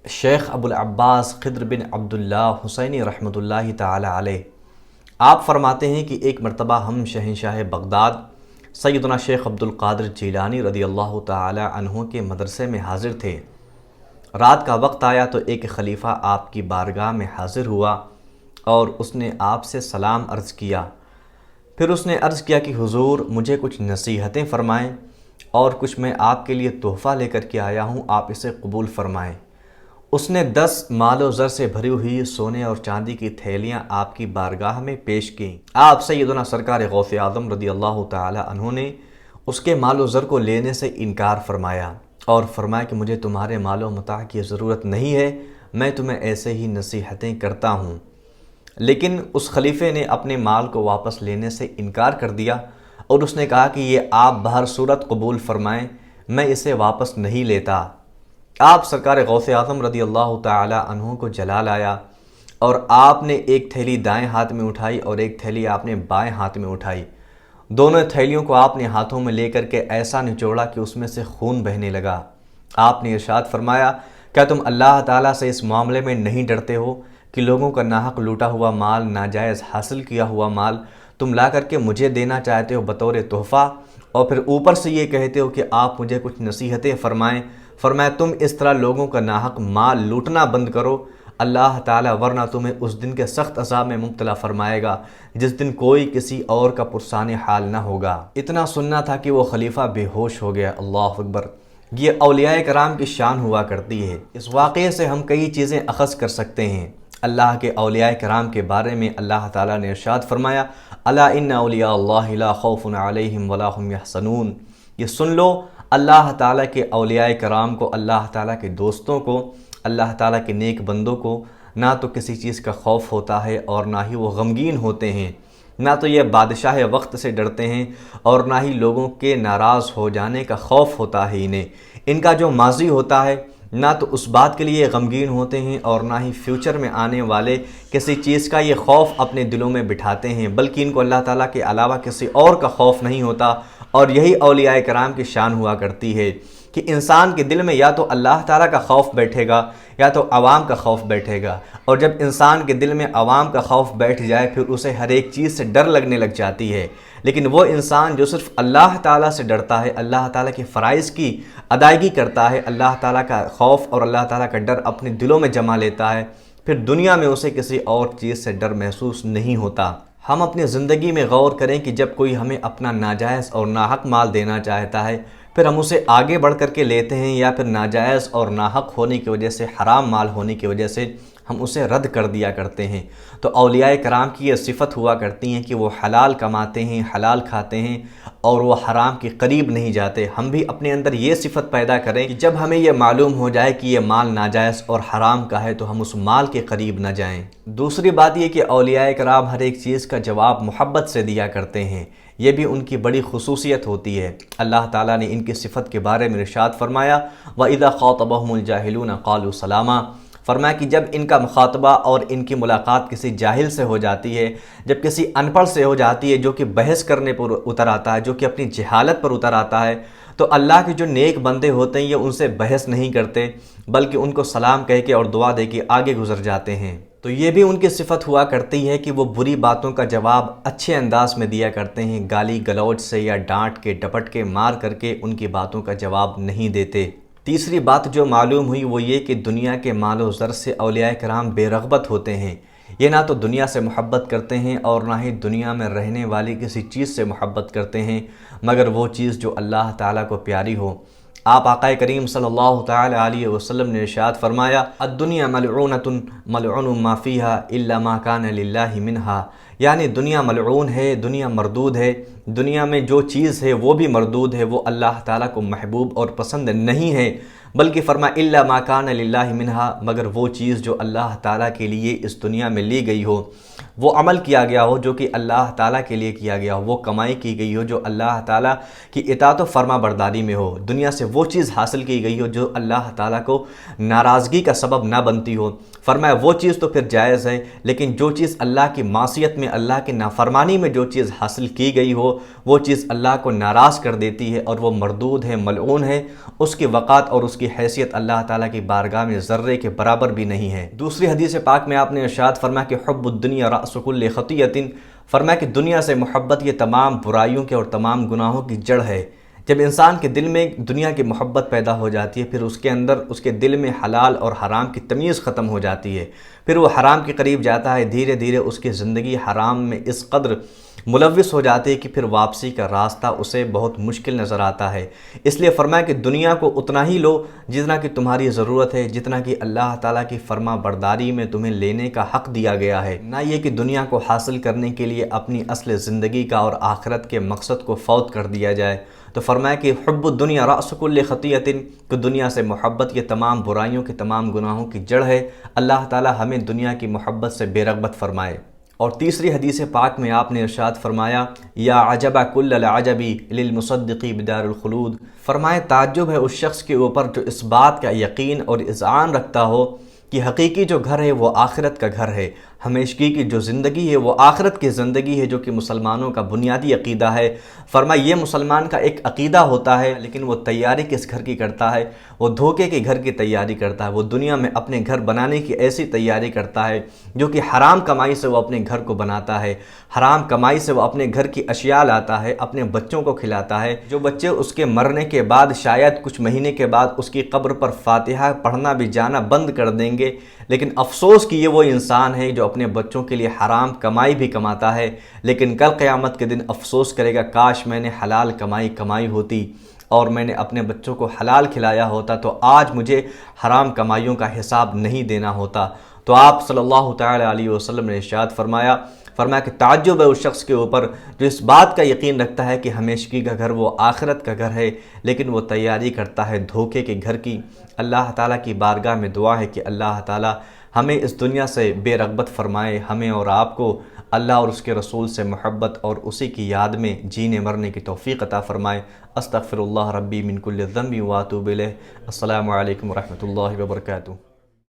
شیخ ابو العباس خضر بن عبداللہ حسینی رحمۃ اللہ تعالی علیہ آپ فرماتے ہیں کہ ایک مرتبہ ہم شہنشاہ بغداد سیدنا شیخ عبد القادر جیلانی رضی اللہ تعالی عنہ کے مدرسے میں حاضر تھے۔ رات کا وقت آیا تو ایک خلیفہ آپ کی بارگاہ میں حاضر ہوا اور اس نے آپ سے سلام عرض کیا۔ پھر اس نے عرض کیا کہ حضور مجھے کچھ نصیحتیں فرمائیں اور کچھ میں آپ کے لیے تحفہ لے کر کے آیا ہوں، آپ اسے قبول فرمائیں۔ اس نے 10 مال و زر سے بھری ہوئی سونے اور چاندی کی تھیلیاں آپ کی بارگاہ میں پیش کیں۔ آپ سیدنا سرکار غوث اعظم رضی اللہ تعالی عنہ نے اس کے مال و زر کو لینے سے انکار فرمایا اور فرمایا کہ مجھے تمہارے مال و متاع کی ضرورت نہیں ہے، میں تمہیں ایسے ہی نصیحتیں کرتا ہوں۔ لیکن اس خلیفے نے اپنے مال کو واپس لینے سے انکار کر دیا اور اس نے کہا کہ یہ آپ بہر صورت قبول فرمائیں، میں اسے واپس نہیں لیتا۔ آپ سرکار غوث اعظم رضی اللہ تعالی عنہ کو جلال آیا اور آپ نے ایک تھیلی دائیں ہاتھ میں اٹھائی اور ایک تھیلی آپ نے بائیں ہاتھ میں اٹھائی۔ دونوں تھیلیوں کو آپ نے ہاتھوں میں لے کر کے ایسا نچوڑا کہ اس میں سے خون بہنے لگا۔ آپ نے ارشاد فرمایا، کیا تم اللہ تعالیٰ سے اس معاملے میں نہیں ڈرتے ہو کہ لوگوں کا ناحق لوٹا ہوا مال، ناجائز حاصل کیا ہوا مال تم لا کر کے مجھے دینا چاہتے ہو بطور تحفہ، اور پھر اوپر سے یہ کہتے ہو کہ آپ مجھے کچھ نصیحتیں فرمائیں۔ فرمایا تم اس طرح لوگوں کا ناحق مال لوٹنا بند کرو، اللہ تعالیٰ ورنہ تمہیں اس دن کے سخت عذاب میں مبتلا فرمائے گا جس دن کوئی کسی اور کا پرسان حال نہ ہوگا۔ اتنا سننا تھا کہ وہ خلیفہ بے ہوش ہو گیا۔ اللہ اکبر! یہ اولیاء کرام کی شان ہوا کرتی ہے۔ اس واقعے سے ہم کئی چیزیں اخذ کر سکتے ہیں۔ اللہ کے اولیاء کرام کے بارے میں اللہ تعالیٰ نے ارشاد فرمایا، الا ان اولیاء اللہ لا خوف علیہم ولا هم یحزنون۔ یہ سن لو، اللہ تعالیٰ کے اولیاء کرام کو، اللہ تعالیٰ کے دوستوں کو، اللہ تعالیٰ کے نیک بندوں کو نہ تو کسی چیز کا خوف ہوتا ہے اور نہ ہی وہ غمگین ہوتے ہیں، نہ تو یہ بادشاہ وقت سے ڈرتے ہیں اور نہ ہی لوگوں کے ناراض ہو جانے کا خوف ہوتا ہے انہیں۔ ان کا جو ماضی ہوتا ہے نہ تو اس بات کے لیے غمگین ہوتے ہیں اور نہ ہی فیوچر میں آنے والے کسی چیز کا یہ خوف اپنے دلوں میں بٹھاتے ہیں، بلکہ ان کو اللہ تعالیٰ کے علاوہ کسی اور کا خوف نہیں ہوتا۔ اور یہی اولیاء کرام کی شان ہوا کرتی ہے کہ انسان کے دل میں یا تو اللہ تعالیٰ کا خوف بیٹھے گا یا تو عوام کا خوف بیٹھے گا، اور جب انسان کے دل میں عوام کا خوف بیٹھ جائے پھر اسے ہر ایک چیز سے ڈر لگنے لگ جاتی ہے۔ لیکن وہ انسان جو صرف اللہ تعالیٰ سے ڈرتا ہے، اللہ تعالیٰ کے فرائض کی ادائیگی کرتا ہے، اللہ تعالیٰ کا خوف اور اللہ تعالیٰ کا ڈر اپنے دلوں میں جما لیتا ہے، پھر دنیا میں اسے کسی اور چیز سے ڈر محسوس نہیں ہوتا۔ ہم اپنی زندگی میں غور کریں کہ جب کوئی ہمیں اپنا ناجائز اور ناحق مال دینا چاہتا ہے، پھر ہم اسے آگے بڑھ کر کے لیتے ہیں، یا پھر ناجائز اور ناحق ہونے کی وجہ سے، حرام مال ہونے کی وجہ سے ہم اسے رد کر دیا کرتے ہیں۔ تو اولیاء کرام کی یہ صفت ہوا کرتی ہیں کہ وہ حلال کماتے ہیں، حلال کھاتے ہیں اور وہ حرام کے قریب نہیں جاتے۔ ہم بھی اپنے اندر یہ صفت پیدا کریں کہ جب ہمیں یہ معلوم ہو جائے کہ یہ مال ناجائز اور حرام کا ہے تو ہم اس مال کے قریب نہ جائیں۔ دوسری بات یہ کہ اولیاء کرام ہر ایک چیز کا جواب محبت سے دیا کرتے ہیں، یہ بھی ان کی بڑی خصوصیت ہوتی ہے۔ اللہ تعالیٰ نے ان کی صفت کے بارے میں ارشاد فرمایا، وَإِذَا خَاطَبَهُمُ الْجَاهِلُونَ قَالُوا سَلَامًا۔ فرمایا کہ جب ان کا مخاطبہ اور ان کی ملاقات کسی جاہل سے ہو جاتی ہے، جب کسی ان پڑھ سے ہو جاتی ہے جو کہ بحث کرنے پر اتر آتا ہے، جو کہ اپنی جہالت پر اتر آتا ہے، تو اللہ کے جو نیک بندے ہوتے ہیں یہ ان سے بحث نہیں کرتے بلکہ ان کو سلام کہہ کے اور دعا دے کے آگے گزر جاتے ہیں۔ تو یہ بھی ان کی صفت ہوا کرتی ہے کہ وہ بری باتوں کا جواب اچھے انداز میں دیا کرتے ہیں، گالی گلوچ سے یا ڈانٹ کے ڈپٹ کے مار کر کے ان کی باتوں کا جواب نہیں دیتے۔ تیسری بات جو معلوم ہوئی وہ یہ کہ دنیا کے مال و زر سے اولیاء کرام بے رغبت ہوتے ہیں۔ یہ نہ تو دنیا سے محبت کرتے ہیں اور نہ ہی دنیا میں رہنے والی کسی چیز سے محبت کرتے ہیں مگر وہ چیز جو اللہ تعالیٰ کو پیاری ہو۔ آپ آقا کریم صلی اللہ تعالی علیہ وسلم نے ارشاد فرمایا، الدنیا ملعونۃ ملعون ما فیہا الا ما کان للہ منہا، یعنی دنیا ملعون ہے، دنیا مردود ہے، دنیا میں جو چیز ہے وہ بھی مردود ہے، وہ اللہ تعالیٰ کو محبوب اور پسند نہیں ہے، بلکہ فرمایا الا ما کان للہ منہا، مگر وہ چیز جو اللہ تعالیٰ کے لیے اس دنیا میں لی گئی ہو، وہ عمل کیا گیا ہو جو کہ اللہ تعالیٰ کے لیے کیا گیا ہو، وہ کمائی کی گئی ہو جو اللہ تعالیٰ کی اطاعت و فرما برداری میں ہو، دنیا سے وہ چیز حاصل کی گئی ہو جو اللہ تعالیٰ کو ناراضگی کا سبب نہ بنتی ہو۔ فرمایا وہ چیز تو پھر جائز ہے، لیکن جو چیز اللہ کی معصیت میں میں اللہ کی نافرمانی میں جو چیز حاصل کی گئی ہو وہ چیز اللہ کو ناراض کر دیتی ہے اور وہ مردود ہے، ملعون ہے، اس کی وقات اور اس کی حیثیت اللہ تعالیٰ کی بارگاہ میں ذرے کے برابر بھی نہیں ہے۔ دوسری حدیث پاک میں آپ نے ارشاد فرمایا کہ حب الدنیا رأس کل خطیۃ، فرمایا کہ دنیا سے محبت یہ تمام برائیوں کے اور تمام گناہوں کی جڑ ہے۔ جب انسان کے دل میں دنیا کی محبت پیدا ہو جاتی ہے، پھر اس کے اندر اس کے دل میں حلال اور حرام کی تمیز ختم ہو جاتی ہے، پھر وہ حرام کے قریب جاتا ہے، دھیرے دھیرے اس کی زندگی حرام میں اس قدر ملوث ہو جاتی ہے کہ پھر واپسی کا راستہ اسے بہت مشکل نظر آتا ہے۔ اس لیے فرمایا کہ دنیا کو اتنا ہی لو جتنا کہ تمہاری ضرورت ہے، جتنا کہ اللہ تعالیٰ کی فرما برداری میں تمہیں لینے کا حق دیا گیا ہے، نہ یہ کہ دنیا کو حاصل کرنے کے لیے اپنی اصل زندگی کا اور آخرت کے مقصد کو فوت کر دیا جائے۔ تو فرمایا کہ حب الدنیا رأس کل خطیۃ، کہ دنیا سے محبت یہ تمام برائیوں کے تمام گناہوں کی جڑ ہے۔ اللہ تعالیٰ ہمیں دنیا کی محبت سے بے رغبت فرمائے۔ اور تیسری حدیث پاک میں آپ نے ارشاد فرمایا یا عجب کل العجب للمصدق بدار الخلود، فرمائے تعجب ہے اس شخص کے اوپر جو اس بات کا یقین اور اذعان رکھتا ہو کہ حقیقی جو گھر ہے وہ آخرت کا گھر ہے، ہمیشگی کی جو زندگی ہے وہ آخرت کی زندگی ہے، جو کہ مسلمانوں کا بنیادی عقیدہ ہے۔ فرمایا یہ مسلمان کا ایک عقیدہ ہوتا ہے، لیکن وہ تیاری کس گھر کی کرتا ہے؟ وہ دھوکے کے گھر کی تیاری کرتا ہے، وہ دنیا میں اپنے گھر بنانے کی ایسی تیاری کرتا ہے جو کہ حرام کمائی سے وہ اپنے گھر کو بناتا ہے، حرام کمائی سے وہ اپنے گھر کی اشیاء لاتا ہے، اپنے بچوں کو کھلاتا ہے، جو بچے اس کے مرنے کے بعد شاید کچھ مہینے کے بعد اس کی قبر پر فاتحہ پڑھنا بھی جانا بند کر دیں گے، لیکن افسوس کہ یہ وہ انسان ہے جو اپنے بچوں کے لیے حرام کمائی بھی کماتا ہے، لیکن کل قیامت کے دن افسوس کرے گا کاش میں نے حلال کمائی ہوتی اور میں نے اپنے بچوں کو حلال کھلایا ہوتا تو آج مجھے حرام کمائیوں کا حساب نہیں دینا ہوتا۔ تو آپ صلی اللہ تعالی علیہ وسلم نے ارشاد فرمایا کہ تعجب ہے اس شخص کے اوپر جو اس بات کا یقین رکھتا ہے کہ ہمیشگی کا گھر وہ آخرت کا گھر ہے، لیکن وہ تیاری کرتا ہے دھوکے کے گھر کی۔ اللہ تعالیٰ کی بارگاہ میں دعا ہے کہ اللہ تعالیٰ ہمیں اس دنیا سے بے رغبت فرمائے، ہمیں اور آپ کو اللہ اور اس کے رسول سے محبت اور اسی کی یاد میں جینے مرنے کی توفیق عطا فرمائے۔ استغفر اللہ ربی من کل ذنب واتوب الیہ۔ السلام علیکم ورحمۃ اللہ وبرکاتہ۔